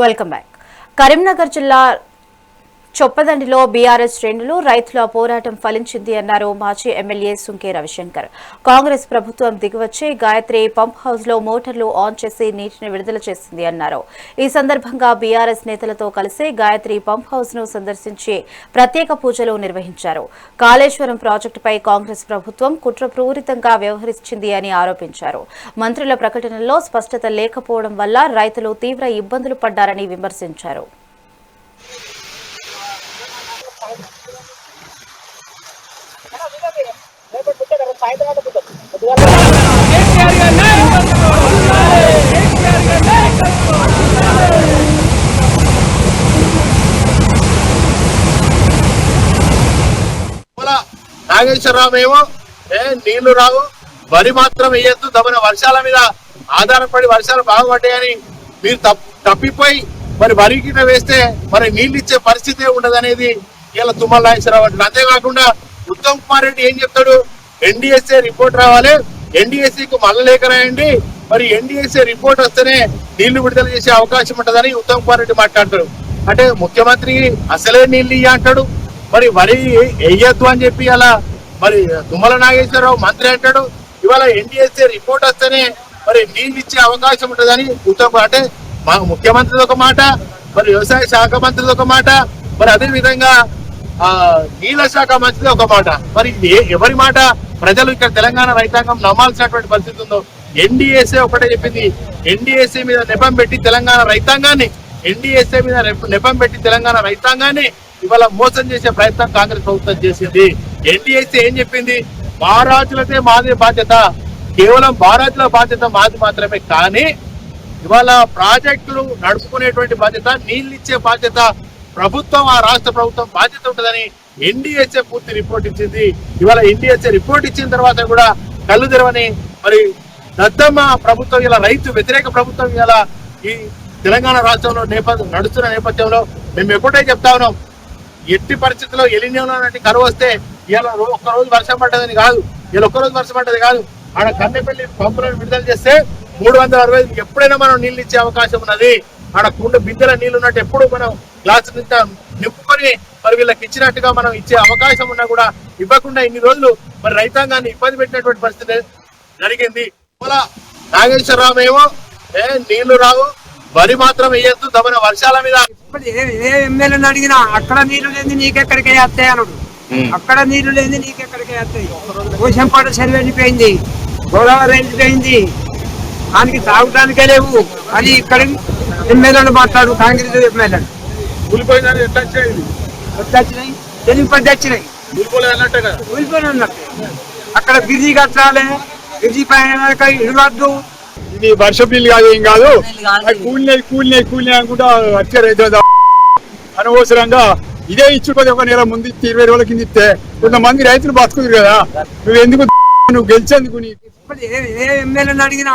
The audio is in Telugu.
Welcome back. కరీంనగర్ జిల్లా చొప్పదండిలో బీఆర్ఎస్ శ్రేణులు రైతుల పోరాటం ఫలించింది అన్నారు మాజీ ఎమ్మెల్యే సుంకే రవిశంకర్. కాంగ్రెస్ ప్రభుత్వం దిగివచ్చి గాయత్రి పంప్ హౌస్ లో మోటార్లు ఆన్ చేసి నీటిని విడుదల చేసింది అన్నారు. ఈ సందర్భంగా బీఆర్ఎస్ నేతలతో కలిసి గాయత్రి పంప్ హౌస్ ను సందర్శించి ప్రత్యేక పూజలు నిర్వహించారు. కాళేశ్వరం ప్రాజెక్టుపై కాంగ్రెస్ ప్రభుత్వం కుట్రపూరితంగా వ్యవహరించింది అని ఆరోపించారు. మంత్రుల ప్రకటనలో స్పష్టత లేకపోవడం వల్ల రైతులు తీవ్ర ఇబ్బందులు పడ్డారని విమర్శించారు. నాగేశ్వరరావు ఏమో నీళ్లు రావు, వరి మాత్రం వేయద్దు, దమన వర్షాల మీద ఆధారపడి వర్షాలు బాగుపడ్డాయని మీరు తప్పిపోయి మరి వరి గిట్ట వేస్తే మరి నీళ్ళు ఇచ్చే పరిస్థితే ఉండదనేది ఇలా తుమ్మల నాగేశ్వరరావు అంటారు. అంతేకాకుండా ఉత్తమ్ కుమార్ రెడ్డి ఏం చెప్తాడు, ఎన్డీఎస్ఏ రిపోర్ట్ రావాలి, ఎన్డీఎస్సీకి మళ్ళీ లేఖ రాయండి, మరి ఎన్డీఎస్ఏ రిపోర్ట్ వస్తేనే నీళ్లు విడుదల చేసే అవకాశం ఉంటుందని ఉత్తమ్ కుమార్ రెడ్డి మాట్లాడతాడు. అంటే ముఖ్యమంత్రి అసలే నీళ్లు ఇయ్య అంటాడు, మరి వరి వేయద్దు అని చెప్పి అలా మరి తుమ్మల నాగేశ్వరరావు మంత్రి అంటాడు. ఇవాళ ఎన్డీఎస్ఏ రిపోర్ట్ వస్తేనే మరి నీళ్ళు ఇచ్చే అవకాశం ఉంటుందని ఉత్తమ్ అంటే మా ముఖ్యమంత్రిది ఒక మాట, మరి వ్యవసాయ శాఖ మంత్రిది ఒక మాట, మరి అదే విధంగా నీళ్ళ శాఖ మంత్రిది ఒక మాట. మరి ఎవరి మాట ప్రజలు ఇక్కడ తెలంగాణ రైతాంగం నమ్మాల్సినటువంటి పరిస్థితి ఉందో. ఎన్డీఎస్ఏ ఒకటే చెప్పింది, ఎన్డీఎస్ఏ మీద నెపం పెట్టి తెలంగాణ రైతాంగాన్ని ఇవాళ మోసం చేసే ప్రయత్నం కాంగ్రెస్ ప్రభుత్వం చేసింది. ఎన్డీఎస్ఏ ఏం చెప్పింది, బారాజులదే మాదే బాధ్యత, కేవలం బారాజుల బాధ్యత మాది మాత్రమే, కానీ ఇవాళ ప్రాజెక్టులు నడుపుకునేటువంటి బాధ్యత, నీళ్ళు ఇచ్చే బాధ్యత ప్రభుత్వం, ఆ రాష్ట్ర ప్రభుత్వం బాధ్యత ఉంటుందని ఎన్డీఎస్ఏ పూర్తి రిపోర్ట్ ఇచ్చింది. ఇవాళ ఎన్డీఎస్ఏ రిపోర్ట్ ఇచ్చిన తర్వాత కూడా కళ్ళు తెరవని మరి దత్తమ్మ ప్రభుత్వం, ఇలా రైతు వ్యతిరేక ప్రభుత్వం ఇలా ఈ తెలంగాణ రాష్ట్రంలో నడుస్తున్న నేపథ్యంలో మేము ఎప్పుడే చెప్తా ఉన్నాం, ఎట్టి పరిస్థితుల్లో ఎలినియోలో కరువు వస్తే ఇలా ఒక్కరోజు వర్షం పడ్డదని కాదు, ఇలా ఒక్కరోజు వర్షం పడ్డది కాదు, ఆడ కన్నెపల్లి పంపులను విడుదల చేస్తే 365 ఎప్పుడైనా మనం నీళ్ళు ఇచ్చే అవకాశం ఉన్నది. ఆడ కుండ బిందెల నీళ్ళు ఉన్నట్టు ఎప్పుడు మనం గ్లాసు నింపుకొని మరి వీళ్ళకి ఇచ్చినట్టుగా మనం ఇచ్చే అవకాశం ఉన్నా కూడా ఇవ్వకుండా ఇన్ని రోజులు మరి రైతాంగాన్ని ఇబ్బంది పెట్టినటువంటి పరిస్థితి జరిగింది. నాగేశ్వరరావు ఏమో నీళ్లు రావు, వరి మాత్రం వేయద్దు, దమన వర్షాల మీద ఏ ఎమ్మెల్యేని అడిగినా అక్కడ నీళ్లు లేని నీకెక్కడికి వస్తాయి అన్నాడు, అక్కడ నీళ్లు లేని నీకెక్కడికి వస్తాయి. పోషంపాట చెరువు వెళ్ళిపోయింది, గోదావరి వెళ్ళిపోయింది, దానికి తాగడానికే లేవు అని ఇక్కడ ఎమ్మెల్యేలు మాట్లాడు. కాంగ్రెస్ ఎమ్మెల్యేలు కూలిపోయిందని ఎట్లా వచ్చినాయి, తెలుగు పద్ధతి వచ్చినాయి, కూలిపోయిన అన్నట్టు. అక్కడ బిజీ కట్టాలి, బిజీ పైన ఇవ్వద్దు. ఇది వర్ష బిల్లు కాదు, ఏం కాదు, కూలినాయి అనుకుంటా వచ్చే రైతు అనవసరంగా ఇదే ఇచ్చుకోదు. ఒక నెల ముందు 20 రోజుల కింద ఇస్తే కొంతమంది రైతులు బతుకుతారు కదా, నువ్వు ఎందుకు, నువ్వు గెలిచేందుకు. ఏ ఎమ్మెల్యేని అడిగినా